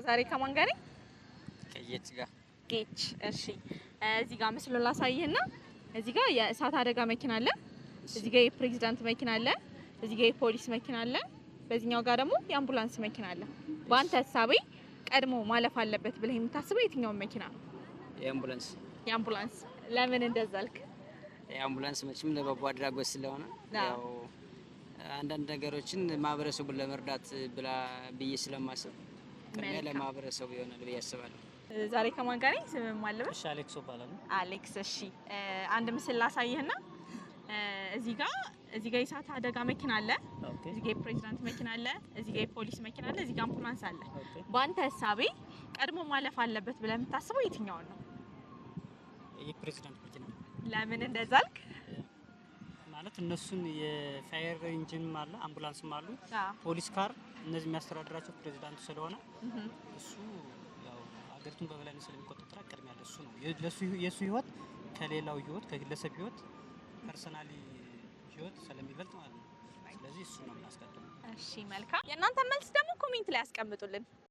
ዛሬ ከማን ጋር ነኝ? ከጌች ጋር። ጌች እሺ። እዚህ ጋር ምስሉ ላሳይህና እዚህ ጋር የእሳት አደጋ መኪና አለ። እዚህ ጋር የፕሬዝዳንት መኪና አለ። እዚህ ጋር የፖሊስ መኪና አለ። በዚህኛው ጋር ደግሞ የአምቡላንስ መኪና አለ። በአንተ ሐሳቤ ቀድሞ ማለፍ አለበት ብለህ የምታስበው የትኛው መኪና ነው? የአምቡላንስ። የአምቡላንስ ለምን እንደዛ አልክ? የአምቡላንስ መቼም ለበጎ አድራጎት ስለሆነ ያው አንዳንድ ነገሮችን ማህበረሰቡን ለመርዳት ብዬ ስለማስብ ቅድሚያ ለማህበረሰቡ ይሆናል ብዬ አስባለሁ። ዛሬ ከማን ጋር ነኝ? ስምህ ማን ልበል? እሺ አሌክስ እባላለሁ። አሌክስ እሺ። አንድ ምስል ላሳይህና እዚህ ጋር የእሳት አደጋ መኪና አለ። እዚህ ጋር የፕሬዝዳንት መኪና አለ። እዚህ ጋር የፖሊስ መኪና አለ። እዚህ ጋር አምቡላንስ አለ። በአንተ ሐሳቤ ቀድሞ ማለፍ አለበት ብለህ የምታስበው የትኛውን ነው? የፕሬዝዳንት መኪና። ለምን እንደዛ አልክ? ማለት እነሱን የፋየር ኢንጂንም አለ፣ አምቡላንስም አሉ፣ ፖሊስ ካር እነዚህ የሚያስተዳድራቸው ፕሬዝዳንቱ ስለሆነ እሱ ያው ሀገሪቱን በበላይነት ስለሚቆጣጠር ቅድሚያ ለሱ ነው። የሱ ህይወት ከሌላው ህይወት ከግለሰብ ህይወት ፐርሰናሊ ህይወት ስለሚበልጥ ማለት ነው። ስለዚህ እሱ ነው የሚያስቀድመው። እሺ መልካም። የእናንተ መልስ ደግሞ ኮሜንት ላይ ያስቀምጡልን።